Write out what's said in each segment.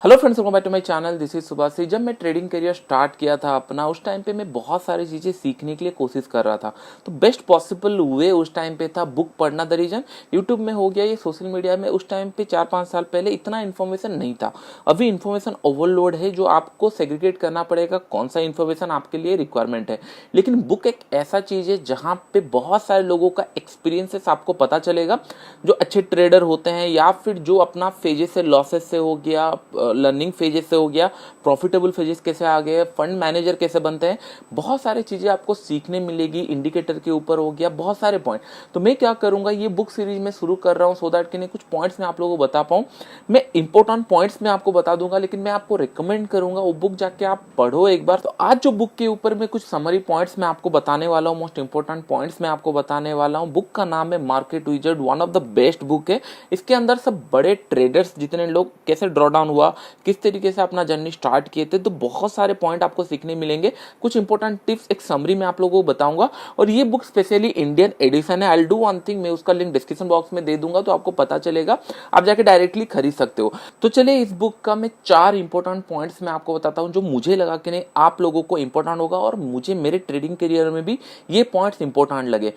Hello friends, welcome back to my channel. This is Subhash. जब मैं trading career start किया था अपना, उस टाइम पे मैं बहुत सारी चीज़ें सीखने के लिए कोशिश कर रहा था। तो बेस्ट पॉसिबल वे उस टाइम पे था बुक पढ़ना। द रीजन यूट्यूब में हो गया, ये सोशल मीडिया में उस टाइम पे 4-5 साल पहले इतना इन्फॉर्मेशन नहीं था। अभी इन्फॉर्मेशन ओवरलोड है, जो आपको सेग्रीगेट करना पड़ेगा कौन सा इन्फॉर्मेशन आपके लिए रिक्वायरमेंट है। लेकिन बुक एक ऐसा चीज़ है जहाँ पे बहुत सारे लोगों का एक्सपीरियंसेस आपको पता चलेगा, जो अच्छे ट्रेडर होते हैं या फिर जो अपना फेजेस से लॉसेस से हो गया, लर्निंग फेजेस से हो गया, प्रॉफिटेबल फेजेस कैसे आ गए, फंड मैनेजर कैसे बनते हैं, बहुत सारी चीज़ें आपको सीखने मिलेगी। इंडिकेटर के ऊपर हो गया, बहुत सारे पॉइंट। तो मैं क्या करूंगा, ये बुक सीरीज में शुरू कर रहा हूँ सो दैट कि नहीं कुछ पॉइंट्स मैं आप लोगों को बता पाऊँ। मैं इंपॉर्टेंट पॉइंट्स में आपको बता दूंगा, लेकिन मैं आपको रिकमेंड करूंगा वो बुक जाके आप पढ़ो एक बार। तो आज जो बुक के ऊपर में कुछ समरी पॉइंट्स मैं आपको बताने वाला हूँ, मोस्ट इंपॉर्टेंट पॉइंट्स मैं आपको बताने वाला हूँ। बुक का नाम है market wizard, one of the best book है। इसके अंदर सब बड़े ट्रेडर्स जितने लोग कैसे ड्रॉ डाउन हुआ, किस तरीके से अपना जर्नी स्टार्ट किए थे, तो बहुत सारे पॉइंट आपको सीखने मिलेंगे। कुछ इंपॉर्टेंट टिप्स एक समरी में आप लोगों को बताऊंगा। और ये बुक स्पेशली इंडियन एडिशन है। I will do one thing, मैं उसका लिंक डिस्क्रिप्शन बॉक्स में दे दूंगा, तो आपको पता चलेगा, आप जाके डायरेक्टली खरीद सकते हो। तो चलिए, इस बुक का मैं 4 इंपॉर्टेंट पॉइंट्स मैं आपको बताता हूँ, जो मुझे लगा कि नहीं आप लोगों को इंपॉर्टेंट होगा, और मुझे मेरे ट्रेडिंग करियर में भी ये पॉइंट्स इंपॉर्टेंट लगे।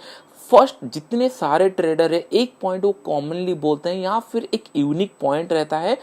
फर्स्ट, जितने सारे ट्रेडर है एक पॉइंट वो कॉमनली बोलते हैं, या फिर एक यूनिक पॉइंट रहता है,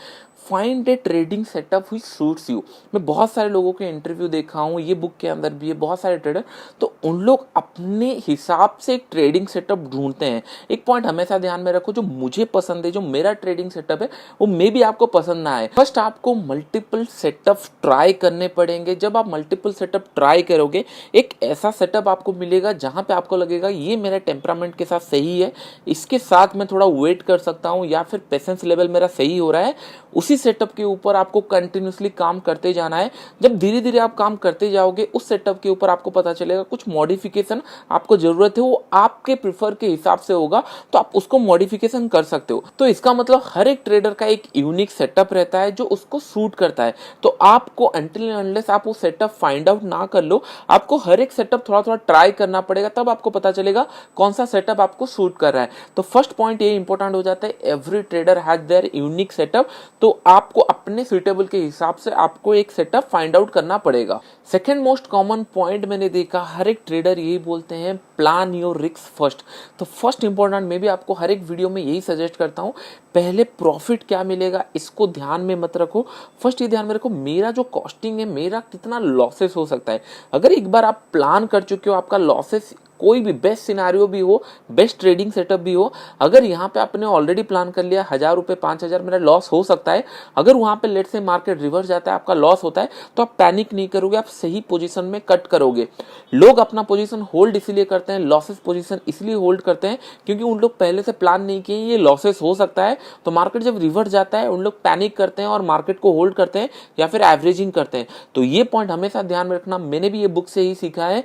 find A trading setup which suits you. मैं बहुत सारे लोगों के इंटरव्यू देखा हूँ, ये बुक के अंदर भी है, बहुत सारे ट्रेडर, तो उन लोग अपने हिसाब से एक ट्रेडिंग सेटअप ढूंढते हैं। एक पॉइंट हमेशा ध्यान में रखो, जो मुझे पसंद है, जो मेरा ट्रेडिंग सेटअप है, वो मे भी आपको पसंद ना आए। फर्स्ट, आपको मल्टीपल सेटअप ट्राई करने पड़ेंगे। जब आप मल्टीपल सेटअप ट्राई करोगे, एक ऐसा सेटअप आपको मिलेगा जहां पे आपको लगेगा ये मेरा टेम्परामेंट के साथ सही है, इसके साथ मैं थोड़ा वेट कर सकता हूँ, या फिर पेशेंस लेवल मेरा सही हो रहा है। उसी सेटअप के ऊपर आपको कंटिन्यूसली काम करते जाना है। जब धीरे धीरे आप काम करते जाओगे, उस सेटअप के ऊपर आपको पता चलेगा कुछ मॉडिफिकेशन आपको जरूरत है, वो आपके प्रिफर के हिसाब से होगा, तो आप उसको मॉडिफिकेशन कर सकते हो। तो इसका मतलब हर एक ट्रेडर का एक यूनिक सेटअप रहता है जो उसको सूट करता है। तो आपको अनटिल अनलेस आप वो सेटअप फाइंड आउट ना कर लो, आपको हर एक सेटअप थोड़ा थोड़ा ट्राई करना पड़ेगा, तब आपको पता चलेगा कौन सा सेटअप आपको सूट कर रहा है। तो फर्स्ट पॉइंट ये इंपॉर्टेंट हो जाता है, every trader has their unique setup. तो आपको अपने सुटेबल के हिसाब से आपको एक सेटअप फाइंड आउट करना पड़ेगा। सेकंड मोस्ट कॉमन पॉइंट मैंने देखा, हर एक ट्रेडर यही बोलते हैं, प्लान योर रिस्क फर्स्ट। तो फर्स्ट इंपॉर्टेंट, मैं भी आपको हर एक वीडियो में यही सजेस्ट करता हूं, पहले प्रॉफिट क्या मिलेगा इसको ध्यान में मत रखो। फर्स्ट ये ध्यान में रखो, मेरा जो कॉस्टिंग है, मेरा कितना लॉसेस हो सकता है। अगर एक बार आप प्लान कर चुके हो, आपका लॉसेस कोई भी बेस्ट सिनारियो भी हो, बेस्ट ट्रेडिंग सेटअप भी हो, अगर यहाँ पे आपने ऑलरेडी प्लान कर लिया 1000 रुपए 5000 मेरा लॉस हो सकता है, अगर वहां पे लेट से मार्केट रिवर्स जाता है, आपका लॉस होता है, तो आप पैनिक नहीं करोगे, आप सही पोजीशन में कट करोगे। लोग अपना पोजीशन होल्ड इसीलिए करते हैं, लॉसेस पोजीशन इसलिए होल्ड करते हैं क्योंकि उन लोग पहले से प्लान नहीं किए ये लॉसेस हो सकता है। तो मार्केट जब रिवर्स जाता है, उन लोग पैनिक करते हैं और मार्केट को होल्ड करते हैं या फिर एवरेजिंग करते हैं। तो ये पॉइंट हमेशा ध्यान में रखना, मैंने भी ये बुक से ही सीखा है।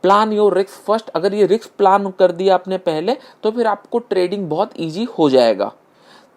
Plan your risk first. अगर ये रिस्क प्लान कर दिया आपने पहले, तो फिर आपको ट्रेडिंग बहुत इजी हो जाएगा।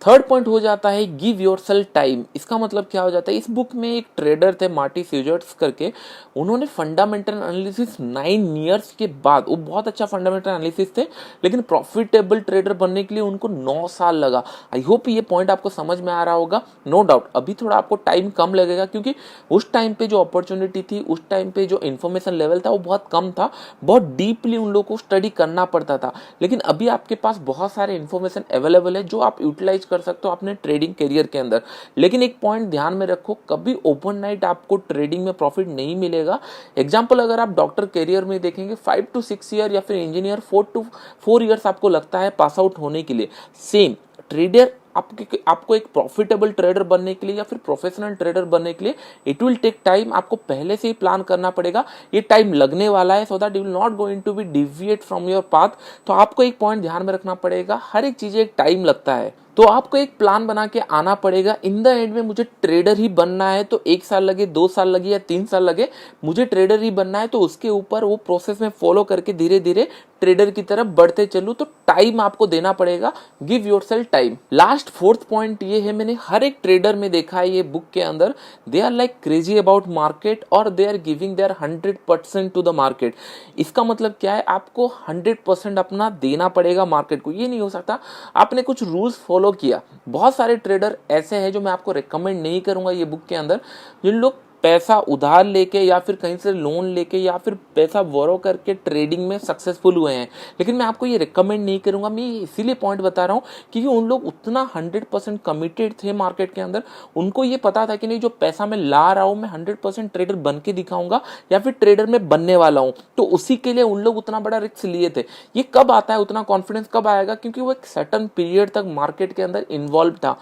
थर्ड पॉइंट हो जाता है, गिव योरसेल्फ टाइम। इसका मतलब क्या हो जाता है, इस बुक में एक ट्रेडर थे मार्टी सीजर्ट्स करके, उन्होंने फंडामेंटल एनालिसिस 9 ईयर्स के बाद, वो बहुत अच्छा फंडामेंटल एनालिसिस थे, लेकिन प्रॉफिटेबल ट्रेडर बनने के लिए उनको 9 साल लगा। आई होप ये पॉइंट आपको समझ में आ रहा होगा। नो डाउट अभी थोड़ा आपको टाइम कम लगेगा, क्योंकि उस टाइम पे जो अपॉर्चुनिटी थी, उस टाइम पे जो इन्फॉर्मेशन लेवल था वो बहुत कम था, बहुत डीपली उन लोगों को स्टडी करना पड़ता था। लेकिन अभी आपके पास बहुत सारे इन्फॉर्मेशन अवेलेबल है, जो आप यूटिलाइज कर सकते हो अपने ट्रेडिंग करियर के अंदर। लेकिन एक पॉइंट ध्यान में रखो, कभी ओवरनाइट आपको ट्रेडिंग में प्रॉफिट नहीं मिलेगा। एग्जांपल, अगर आप डॉक्टर करियर में देखेंगे 5 to 6 ईयर, या फिर इंजीनियर 4 to 4 ईयर्स आपको लगता है पास आउट होने के लिए। सेम ट्रेडर आपको एक प्रॉफिटेबल ट्रेडर बनने के लिए या फिर प्रोफेशनल ट्रेडर बनने के लिए इट विल टेक टाइम। आपको पहले से ही प्लान करना पड़ेगा, ये टाइम लगने वाला है, so that you will not going to be deviate from your path. तो आपको एक पॉइंट ध्यान में रखना पड़ेगा, हर एक चीज एक टाइम लगता है, तो आपको एक प्लान बना के आना पड़ेगा। इन द एंड में मुझे ट्रेडर ही बनना है, तो 1 साल लगे, 2 साल लगे या 3 साल लगे, मुझे ट्रेडर ही बनना है, तो उसके ऊपर वो प्रोसेस में फॉलो करके धीरे धीरे ट्रेडर की तरफ बढ़ते चलूं। तो टाइम आपको देना पड़ेगा, give yourself time. Last fourth point ये है, मैंने हर एक ट्रेडर में देखा है ये बुक के अंदर, they are like crazy about market, और they are giving their 100% to the market. इसका मतलब क्या है, आपको 100% अपना देना पड़ेगा मार्केट को। ये नहीं हो सकता आपने कुछ रूल्स फॉलो फॉलो किया। बहुत सारे ट्रेडर ऐसे हैं जो मैं आपको रिकमेंड नहीं करूंगा ये बुक के अंदर, जिन लोग पैसा उधार लेके या फिर कहीं से लोन लेके या फिर पैसा बोरो करके ट्रेडिंग में सक्सेसफुल हुए हैं। लेकिन मैं आपको ये रिकमेंड नहीं करूंगा। मैं इसीलिए पॉइंट बता रहा हूँ क्योंकि उन लोग उतना 100% कमिटेड थे मार्केट के अंदर। उनको ये पता था कि नहीं, जो पैसा मैं ला रहा हूँ मैं 100% ट्रेडर बन के दिखाऊंगा या फिर ट्रेडर में बनने वाला हूँ। तो उसी के लिए उन लोग उतना बड़ा रिस्क लिए थे। ये कब आता है, उतना कॉन्फिडेंस कब आएगा? क्योंकि वो एक सर्टन पीरियड तक मार्केट के अंदर इन्वॉल्व था।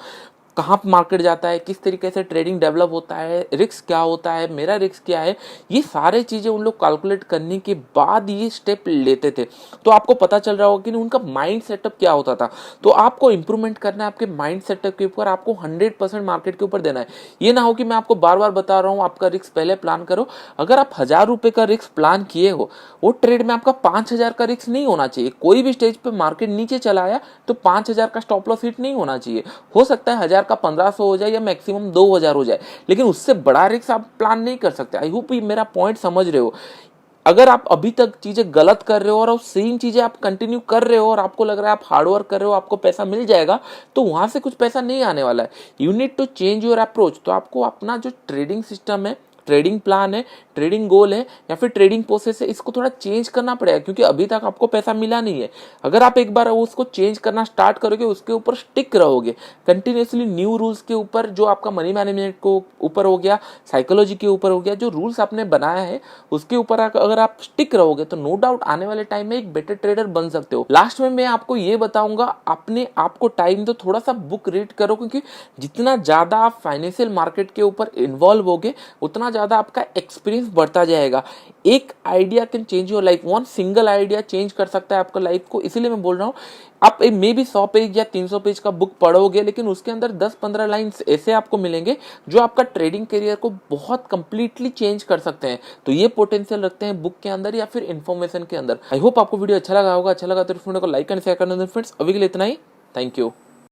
कहाँ मार्केट जाता है, किस तरीके से ट्रेडिंग डेवलप होता है, रिस्क क्या होता है, मेरा रिस्क क्या है, ये सारे चीज़ें उन लोग कैलकुलेट करने के बाद ये स्टेप लेते थे। तो आपको पता चल रहा होगा कि उनका माइंड सेटअप क्या होता था। तो आपको इंप्रूवमेंट करना है आपके माइंड सेटअप के ऊपर, आपको 100% मार्केट के ऊपर देना है। ये ना हो कि मैं आपको बार बार बता रहा हूँ आपका रिस्क पहले प्लान करो। अगर आप 1000 रुपये का रिस्क प्लान किए हो, वो ट्रेड में आपका 5000 का रिस्क नहीं होना चाहिए। कोई भी स्टेज पे मार्केट नीचे चला आया तो 5000 का स्टॉप लॉस हिट नहीं होना चाहिए। हो सकता है 1000 का 1500 हो जाए या मैक्सिमम 2000 हो जाए, लेकिन उससे बड़ा रिस्क आप प्लान नहीं कर सकते। आई होप मेरा पॉइंट समझ रहे हो। अगर आप अभी तक चीजें गलत कर रहे हो और सेम चीजें आप कंटिन्यू कर रहे हो और आपको लग रहा है आप हार्डवर्क कर रहे हो, आपको पैसा मिल जाएगा, तो वहां से कुछ पैसा नहीं आने वाला है। You need to change your approach. तो आपको अपना जो ट्रेडिंग सिस्टम है, ट्रेडिंग प्लान है, ट्रेडिंग गोल है या फिर ट्रेडिंग प्रोसेस है, इसको थोड़ा चेंज करना पड़ेगा क्योंकि अभी तक आपको पैसा मिला नहीं है। अगर आप एक बार उसको चेंज करना स्टार्ट करोगे, उसके ऊपर स्टिक रहोगे कंटिन्यूसली, न्यू रूल्स के ऊपर, जो आपका मनी मैनेजमेंट को ऊपर हो गया, साइकोलॉजी के ऊपर हो गया, जो रूल्स आपने बनाया है उसके ऊपर अगर आप स्टिक रहोगे तो नो डाउट आने वाले टाइम में एक बेटर ट्रेडर बन सकते हो। लास्ट में मैं आपको ये बताऊंगा, अपने आपको टाइम दो, थोड़ा सा बुक रीड करो, क्योंकि जितना ज्यादा आप फाइनेंशियल मार्केट के ऊपर इन्वॉल्व होगे उतना ज्यादा आपका एक्सपीरियंस बढ़ता जाएगा। एक idea can change your life. One single idea change कर सकता है आपका लाइफ को। इसीलिए मैं बोल रहा हूँ, आप मे भी 100 पेज या 300 पेज का बुक पढ़ोगे, लेकिन उसके अंदर 10-15 लाइन्स ऐसे आपको मिलेंगे जो आपका ट्रेडिंग करियर को बहुत कंप्लीटली चेंज कर सकते हैं। तो ये पोटेंशियल रखते हैं बुक के अंदर या फिर इन्फॉर्मेशन के अंदर। आई होप आपको वीडियो अच्छा लगा होगा। अच्छा लगा तो वीडियो को लाइक एंड शेयर करना फ्रेंड्स। अभी के लिए इतना ही। Thank you.